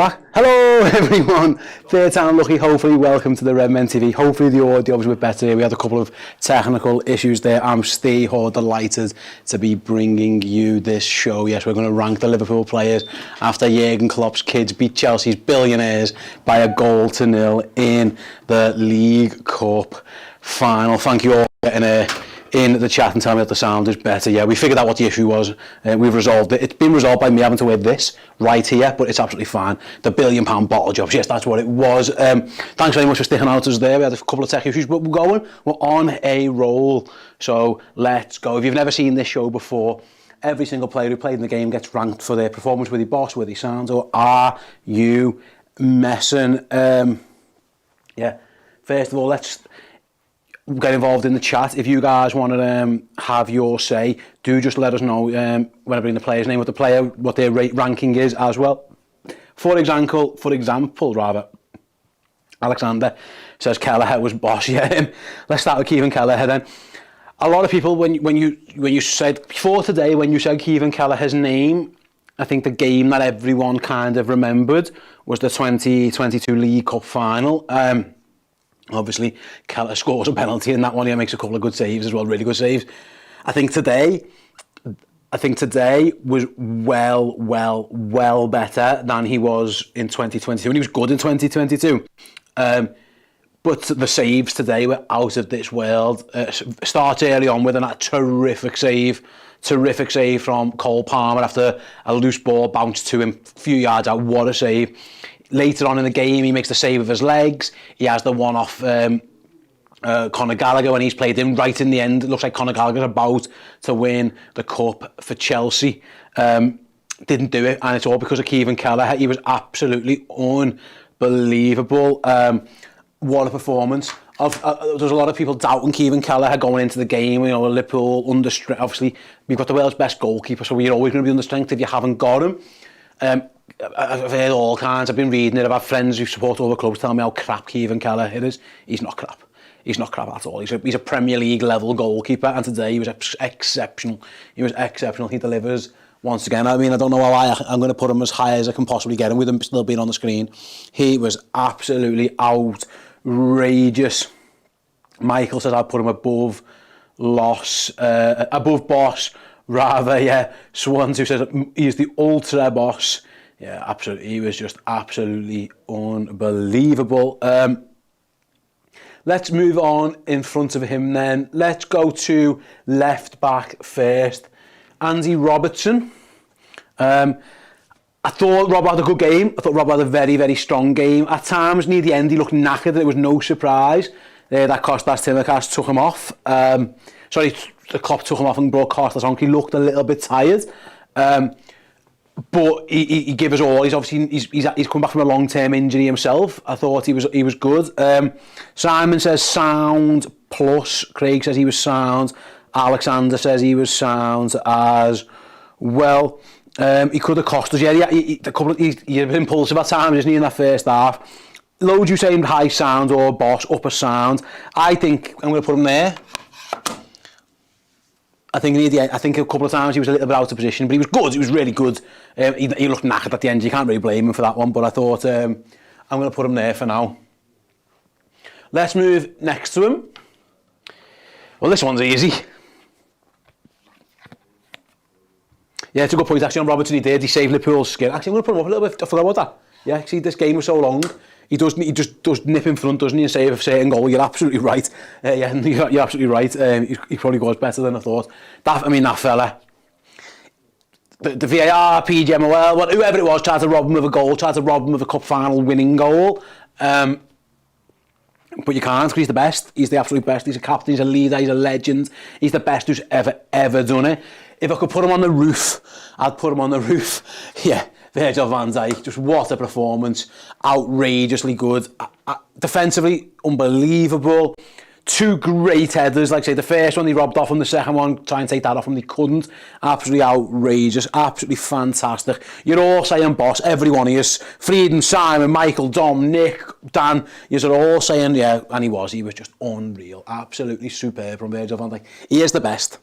Back. Hello everyone, third time lucky, hopefully welcome to the Redmen TV. Hopefully the audio was a bit better. We had a couple of technical issues there. I'm still delighted to be bringing you this show. Yes, we're going to rank the Liverpool players after Jurgen Klopp's kids beat Chelsea's billionaires by a 1-0 in the League Cup final. Thank you all for getting in the chat and tell me that the sound is better. Yeah, we figured out what the issue was. We've resolved it. It's been resolved by me having to wear this right here, but it's absolutely fine. The £1 billion bottle jobs, yes, that's what it was. Thanks very much for sticking out to us there. We had a couple of tech issues, but we're going. We're on a roll. So let's go. If you've never seen this show before, every single player who played in the game gets ranked for their performance with their boss, with their sounds, or are you messing? Yeah, first of all, let's get involved in the chat. If you guys want to have your say, do just let us know when I bring the player's name, what their ranking is as well. For example, Alexander says Kelleher was boss. Yeah, let's start with Kevin Kelleher then. A lot of people, when you said before today, when you said Kevin Kelleher's name, I think the game that everyone kind of remembered was the 2022 League Cup final. Obviously, Kelleher scores a penalty in that one. He makes a couple of good saves as well, really good saves. I think today was well better than he was in 2022. And he was good in 2022. But the saves today were out of this world. Starts early on with a terrific save from Cole Palmer after a loose ball bounced to him a few yards out. What a save. Later on in the game, he makes the save with his legs. He has the one off Conor Gallagher when he's played in right in the end. It looks like Conor Gallagher's about to win the cup for Chelsea. Didn't do it, and it's all because of Kevin Kelleher. He was absolutely unbelievable. What a performance. There's a lot of people doubting Kevin Kelleher going into the game. You know, Liverpool under strength. Obviously, we've got the world's best goalkeeper, so you're always going to be under strength if you haven't got him. I've heard all kinds. I've been reading it. I've had friends who support all the clubs telling me how crap Kevin Kelleher is. He's not crap. He's not crap at all. He's a Premier League level goalkeeper, and today he was exceptional. He was exceptional. He delivers once again. I mean, I don't know how I'm going to put him as high as I can possibly get him with him still being on the screen. He was absolutely outrageous. Michael says I'd put him above Boss rather. Yeah, Swansea says he's the ultra boss. Yeah, absolutely. He was just absolutely unbelievable. Let's move on in front of him then. Let's go to left back first. Andy Robertson. I thought Rob had a good game. I thought Rob had a very, very strong game. At times near the end he looked knackered. It was no surprise that Kostas Tsimikas took him off. The Klopp took him off and brought Kostas on. He looked a little bit tired. But he gave us all. He's come back from a long-term injury himself. I thought he was good. Simon says sound plus. Craig says he was sound. Alexander says he was sound as well. He could have cost us. Yeah, he's impulsive at times, isn't he, in that first half? Loads you saying high sound or boss, upper sound. I think I'm going to put him there. I think a couple of times he was a little bit out of position, but he was good. He was really good. He looked knackered at the end. You can't really blame him for that one, but I thought I'm going to put him there for now. Let's move next to him. Well, this one's easy. Yeah, it's a good point actually on Robertson. He saved Liverpool's skin. Actually, I'm going to put him up a little bit. I forgot about that. Yeah, see, this game was so long. He just does nip in front, doesn't he, and save a certain goal. You're absolutely right. Yeah, you're absolutely right. He probably goes better than I thought. That fella. The VAR, PGMOL, whoever it was, tried to rob him of a goal, tried to rob him of a cup final winning goal. But you can't, because he's the best. He's the absolute best. He's a captain, he's a leader, he's a legend. He's the best who's ever done it. If I could put him on the roof, I'd put him on the roof. Yeah. Virgil van Dijk, just what a performance, outrageously good, defensively unbelievable, two great headers, like I say, the first one he robbed off him, the second one, try and take that off him, he couldn't, absolutely outrageous, absolutely fantastic. You're all saying boss, every one of you, Frieden, Simon, Michael, Dom, Nick, Dan, you're all saying, yeah, and he was just unreal, absolutely superb from Virgil van Dijk. He is the best,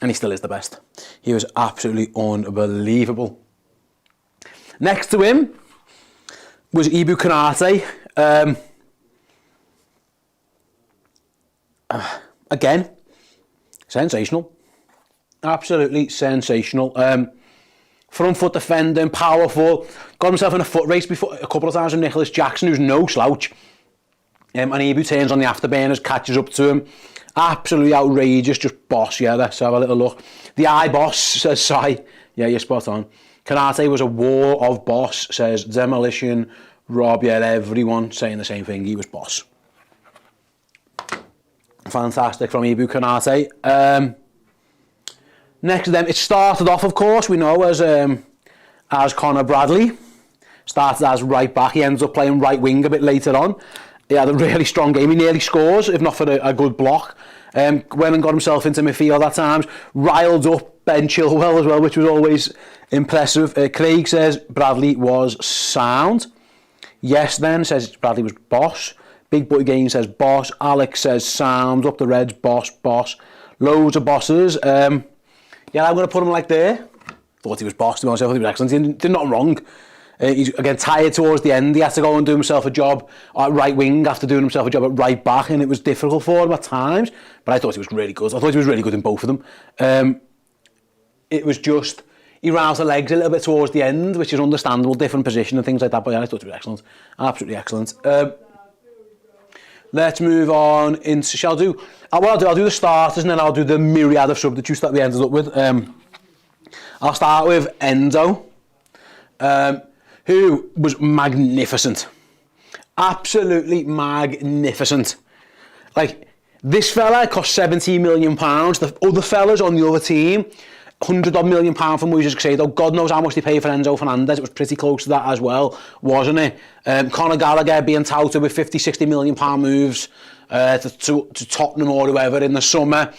and he still is the best. He was absolutely unbelievable. Next to him, was Ibu Konate. Again, sensational. Absolutely sensational. Front foot defending, powerful. Got himself in a foot race before a couple of times with Nicholas Jackson, who's no slouch. And Ibu turns on the afterburners, catches up to him. Absolutely outrageous, just boss. Yeah, let's have a little look. The eye boss, says Sai. Yeah, you're spot on. Konate was a war of boss, says Demolition, Rob. Yeah, everyone saying the same thing. He was boss. Fantastic from Ibu Konate. Next to them, it started off, of course, we know, as Conor Bradley. Started as right back. He ends up playing right wing a bit later on. He had a really strong game. He nearly scores, if not for a good block. Went and got himself into midfield at times. Riled up Ben Chilwell as well, which was always impressive. Craig says Bradley was sound. Yes, then, says Bradley was boss. Big Boy Game says boss. Alex says sound. Up the Reds, boss, boss. Loads of bosses. Yeah, I'm going to put him like there. Thought he was boss, to be honest. I thought he was excellent. He did nothing wrong. He's, again, tired towards the end. He had to go and do himself a job at right wing after doing himself a job at right back, and it was difficult for him at times. But I thought he was really good. I thought he was really good in both of them. It was just, he roused the legs a little bit towards the end, which is understandable, different position and things like that. But yeah, I thought he was excellent. Absolutely excellent. Let's move on into, I'll do the starters and then I'll do the myriad of substitutes that we ended up with. I'll start with Endo, who was magnificent. Absolutely magnificent. Like, this fella cost £17 million. The other fellas on the other team, £100 million for Moises Caicedo. God knows how much they paid for Enzo Fernandez. It was pretty close to that as well, wasn't it? Conor Gallagher being touted with £50-60 million moves to Tottenham or whoever in the summer.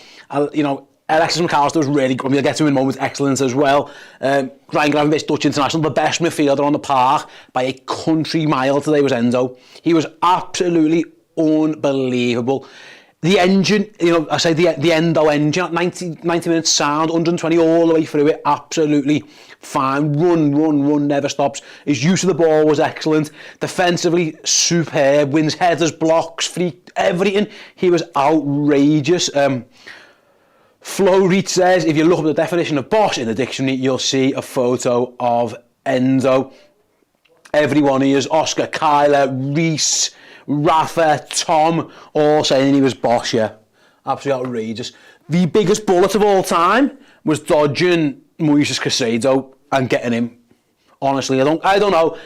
You know, Alexis Mac Allister was really good. We'll get to him in a moment. Excellent as well. Ryan Gravenberch, Dutch international, the best midfielder on the park by a country mile today was Endo. He was absolutely unbelievable. The engine, you know, I say the Endo engine, 90 minutes sound, 120 all the way through it, absolutely fine. Run, never stops. His use of the ball was excellent. Defensively, superb. Wins headers, blocks, free, everything. He was outrageous. Flo Reed says, if you look up the definition of boss in the dictionary, you'll see a photo of Endo. Everyone he is, Oscar, Kyler, Reese, Rafa, Tom, all saying he was boss, yeah. Absolutely outrageous. The biggest bullet of all time was dodging Moises Caicedo and getting him. Honestly, I don't know.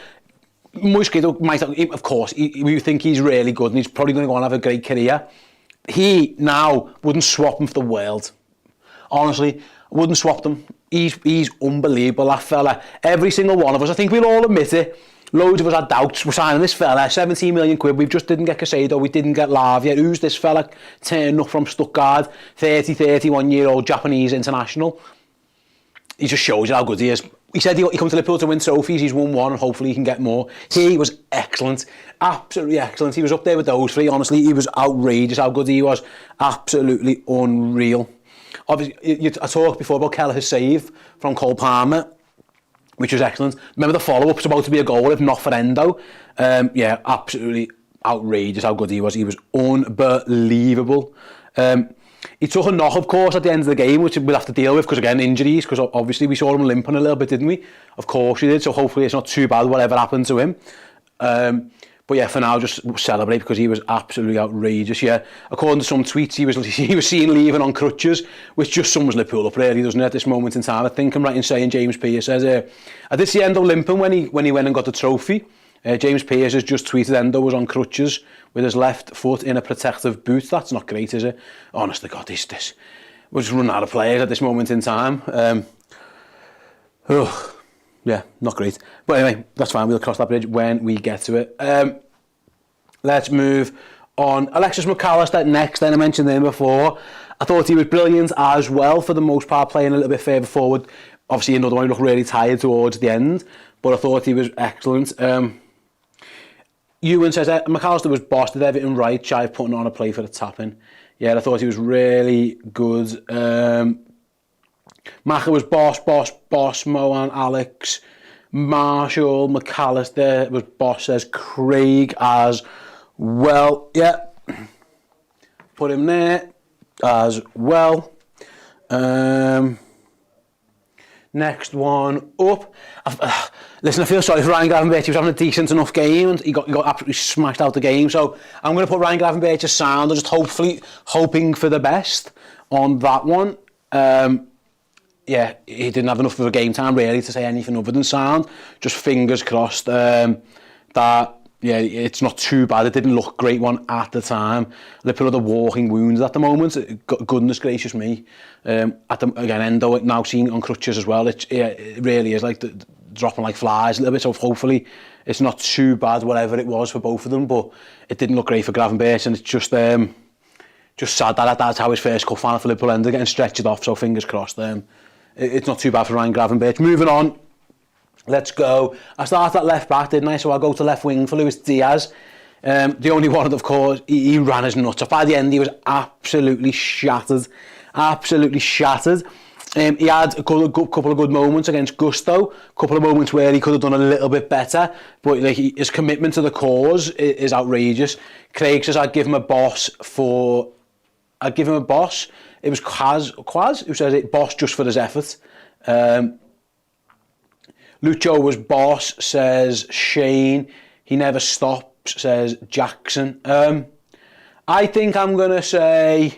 Moises Caicedo might have, of course, we think he's really good and he's probably going to go on and have a great career. He now wouldn't swap him for the world. Honestly, wouldn't swap them. He's unbelievable, that fella. Every single one of us, I think we'll all admit it. Loads of us had doubts. We're signing this fella, 17 million quid. We just didn't get Caicedo, we didn't get Lavia. Who's this fella turning up from Stuttgart, 31-year-old Japanese international? He just shows you how good he is. He said he comes to Liverpool to win trophies. He's won one and hopefully he can get more. He was excellent. Absolutely excellent. He was up there with those three. Honestly, he was outrageous how good he was. Absolutely unreal. Obviously, I talked before about Kelleher's save from Cole Palmer, which was excellent. Remember the follow-up's about to be a goal if not for Endo. Yeah, absolutely outrageous how good he was. He was unbelievable. He took a knock, of course, at the end of the game, which we'll have to deal with because, again, injuries, because obviously we saw him limping a little bit, didn't we? Of course he did, so hopefully it's not too bad whatever happened to him. But yeah, for now, just celebrate because he was absolutely outrageous. Yeah, according to some tweets, he was seen leaving on crutches, which just sums Liverpool up really, doesn't it? At this moment in time, I think I'm right in saying James Pearce says, I did see Endo limping when he went and got the trophy. James Pearce has just tweeted Endo was on crutches with his left foot in a protective boot. That's not great, is it? Honestly, God, this we're just running out of players at this moment in time. Yeah, not great. But anyway, that's fine. We'll cross that bridge when we get to it. Let's move on. Alexis Mac Allister next. Then I mentioned him before. I thought he was brilliant as well for the most part, playing a little bit further forward. Obviously, another one who looked really tired towards the end, but I thought he was excellent. Ewan says Mac Allister was boss, did everything right, shy of putting on a play for the tapping. Yeah, I thought he was really good. Maka was boss, Mo and Alex. Marshall, Mac Allister was boss, says Craig as well. Yeah, put him there as well. Next one up. Listen, I feel sorry for Ryan Gravenberch. He was having a decent enough game and he got absolutely smashed out the game. So I'm going to put Ryan Gravenberch as sound. I'm just hoping for the best on that one. Yeah, he didn't have enough of a game time really to say anything other than sound. Just fingers crossed that, yeah, it's not too bad. It didn't look great one at the time. Liverpool are the walking wounds at the moment. Goodness gracious me. Again, Endo now seen on crutches as well. It really is like dropping like flies a little bit. So hopefully it's not too bad, whatever it was for both of them. But it didn't look great for Gravenberch, and it's just sad that that's how his first cup final for Liverpool ended, getting stretched off. So fingers crossed. It's not too bad for Ryan Gravenberch. Moving on. Let's go. I started at left back, didn't I? So I'll go to left wing for Luis Diaz. The only one, of course, he ran his nuts off. By the end, he was absolutely shattered. Absolutely shattered. He had a couple of good moments against Gusto. A couple of moments where he could have done a little bit better. But like, his commitment to the cause is outrageous. Craig says I'd give him a boss. It was Quaz who says it, boss just for his effort. Lucho was boss, says Shane. He never stops, says Jackson. I think I'm going to say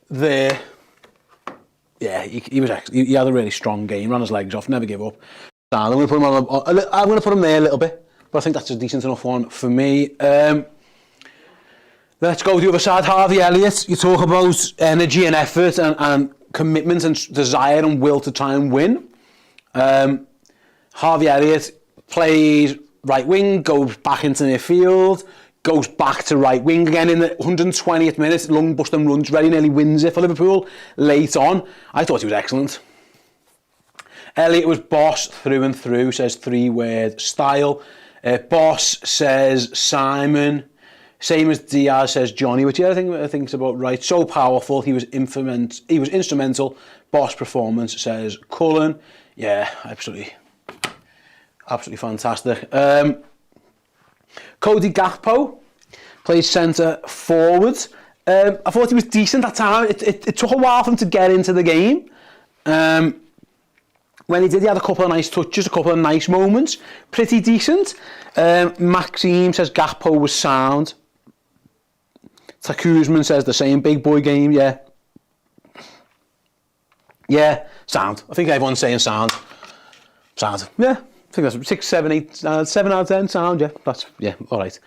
yeah, he was excellent. He had a really strong game, ran his legs off, never give up. I'm going to put him there a little bit, but I think that's a decent enough one for me. Let's go to the other side. Harvey Elliott. You talk about energy and effort and commitment and desire and will to try and win. Harvey Elliott plays right wing, goes back into midfield, goes back to right wing again in the 120th minute, long bust and runs, very nearly wins it for Liverpool late on. I thought he was excellent. Elliott was boss through and through, says 3-word style. Boss says Simon. Same as Diaz, says Johnny, which I think is about right. So powerful, he was instrumental. Boss performance, says Cullen. Yeah, absolutely fantastic. Cody Gakpo plays centre forward. I thought he was decent at time. It took a while for him to get into the game. When he did, he had a couple of nice touches, a couple of nice moments. Pretty decent. Maxime says Gakpo was sound. Takuzman says the same, big boy game, yeah. Yeah, sound. I think everyone's saying sound. Sound. Yeah, I think that's 6, 7, 8, 7 out of 10 sound, yeah. All right.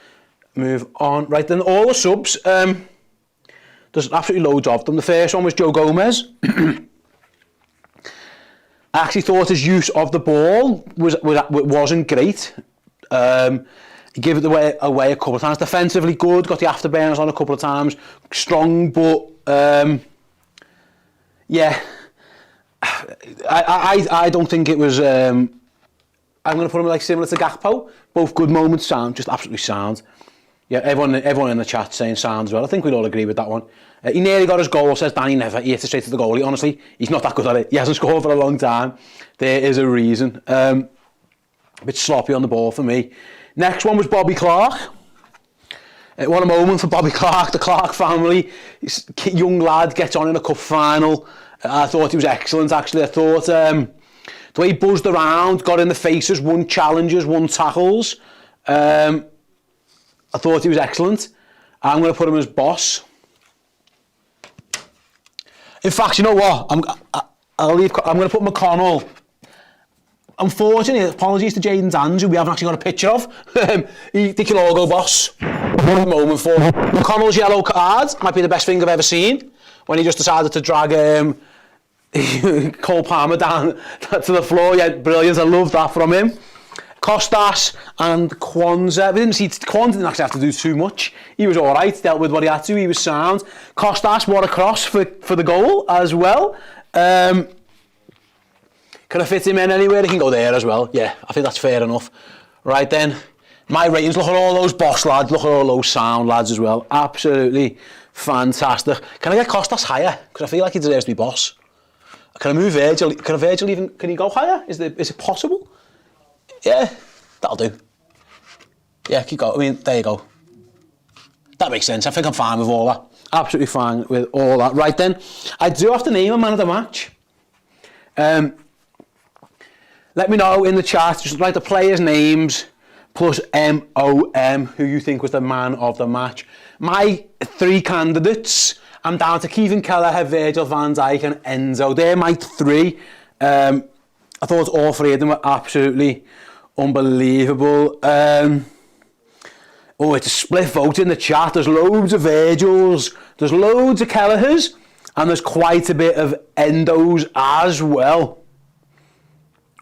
Move on. Right, then all the subs, there's absolutely loads of them. The first one was Joe Gomez. I actually thought his use of the ball wasn't great. He gave it away a couple of times. Defensively good, got the afterburners on a couple of times. Strong, but yeah. I don't think it was. I'm going to put him like similar to Gakpo. Both good moments, sound, just absolutely sound. Yeah, everyone in the chat saying sound as well. I think we'd all agree with that one. He nearly got his goal, says Danny Never. He hit it straight to the goalie. Honestly, he's not that good at it. He hasn't scored for a long time. There is a reason. A bit sloppy on the ball for me. Next one was Bobby Clark. What a moment for Bobby Clark, the Clark family. Young lad gets on in a cup final. I thought he was excellent, actually. I thought the way he buzzed around, got in the faces, won challenges, won tackles. I thought he was excellent. I'm going to put him as boss. In fact, you know what? I'm going to put McConnell. Unfortunately, apologies to Jayden Dans, who we haven't actually got a picture of. They can all go boss. What a moment for McConnell's yellow card. Might be the best thing I've ever seen. When he just decided to drag Cole Palmer down to the floor. Yeah, brilliant. I love that from him. Costas and Kwanzaa. Kwanzaa didn't actually have to do too much. He was all right, dealt with what he had to. He was sound. Costas, what a cross for the goal as well. Can I fit him in anywhere? He can go there as well. Yeah, I think that's fair enough. Right then, my ratings. Look at all those boss lads. Look at all those sound lads as well. Absolutely fantastic. Can I get Costas higher? Because I feel like he deserves to be boss. Can I move Virgil? Can he go higher? Is it possible? Yeah, that'll do. Yeah, keep going. I mean, there you go. That makes sense. I think I'm fine with all that. Absolutely fine with all that. Right then, I do have to name a man of the match. Let me know in the chat, just write the players' names plus MOM, who you think was the man of the match. My 3 candidates, I'm down to Kevin Kelleher, Virgil Van Dijk and Endo. They're my 3. I thought all 3 of them were absolutely unbelievable. Oh, it's a split vote in the chat. There's loads of Virgils, there's loads of Kellehers, and there's quite a bit of Endos as well.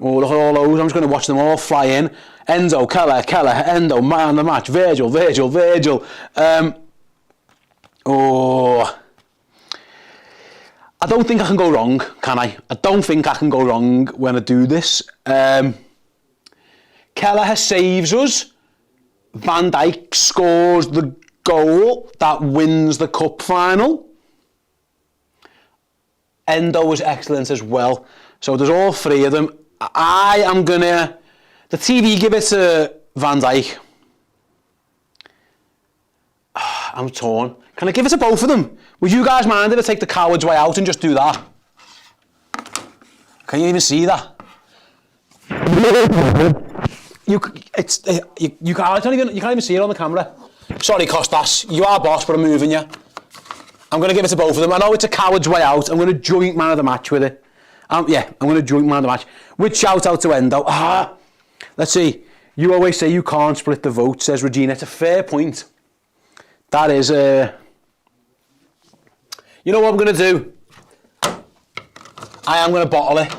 Oh, look at all those. I'm just going to watch them all fly in. Endo, Kelleher, Endo, man of the match, Virgil. Oh, I don't think I can go wrong, can I? I don't think I can go wrong when I do this. Kelleher saves us. Van Dijk scores the goal that wins the cup final. Endo was excellent as well. So there's all 3 of them. I am gonna... The TV give it to Van Dijk. I'm torn. Can I give it to both of them? Would you guys mind if I take the coward's way out and just do that? Can you even see that? You can't even see it on the camera. Sorry, Costas. You are boss, but I'm moving you. I'm going to give it to both of them. I know it's a coward's way out. I'm going to joint man of the match with it. Yeah, I'm going to joint man of the match. With shout out to Endo. Let's see. You always say you can't split the vote, says Regina. It's a fair point. That is You know what I'm going to do? I am going to bottle it.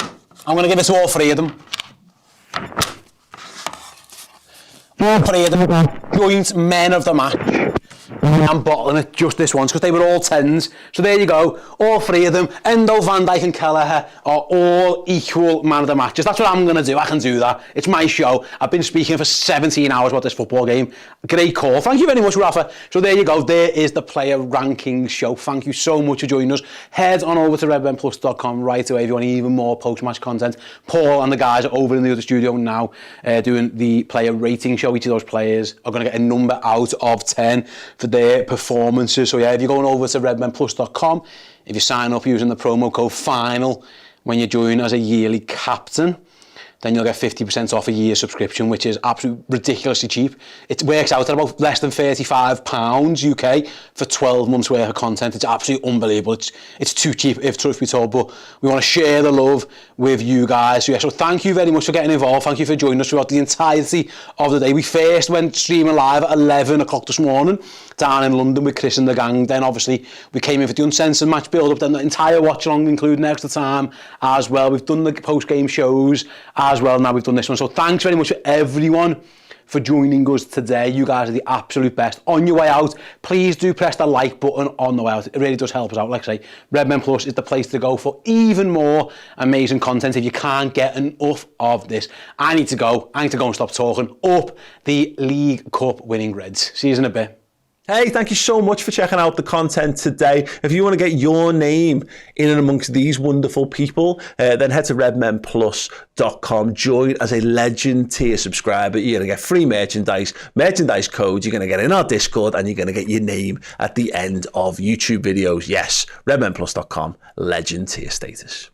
I'm going to give it to all 3 of them. All 3 of them. Joint men of the match. I'm bottling it just this once because they were all 10s. So there you go. All 3 of them. Endo, Van Dijk and Kelleher are all equal man of the matches. That's what I'm going to do. I can do that. It's my show. I've been speaking for 17 hours about this football game. Great call. Thank you very much, Rafa. So there you go. There is the player rankings show. Thank you so much for joining us. Head on over to redmenplus.com right away if you want even more post-match content. Paul and the guys are over in the other studio now doing the player rating show. Each of those players are going to get a number out of 10 for their performances. So yeah, if you're going over to redmenplus.com, if you sign up using the promo code FINAL when you join as a yearly captain, then you'll get 50% off a year subscription, which is absolutely ridiculously cheap. It works out at about less than £35 UK for 12 months worth of content. It's absolutely unbelievable. It's too cheap, if truth be told, but we want to share the love with you guys. So yeah, so thank you very much for getting involved. Thank you for joining us throughout the entirety of the day. We first went streaming live at 11 o'clock this morning down in London with Chris and the gang. Then obviously we came in for the uncensored match build-up, then the entire watch-along, including extra time as well. We've done the post-game shows as well. Now we've done this one. So thanks very much for everyone for joining us today. You guys are the absolute best. On your way out, please do press the like button on the way out. It really does help us out. Like I say, Redmen Plus is the place to go for even more amazing content if you can't get enough of this. I need to go and stop talking. Up the League Cup winning Reds. See you in a bit. Hey, thank you so much for checking out the content today. If you want to get your name in and amongst these wonderful people, then head to redmenplus.com. Join as a Legend tier subscriber. You're going to get free merchandise codes. You're going to get in our Discord, and you're going to get your name at the end of YouTube videos. Yes, redmenplus.com, Legend tier status.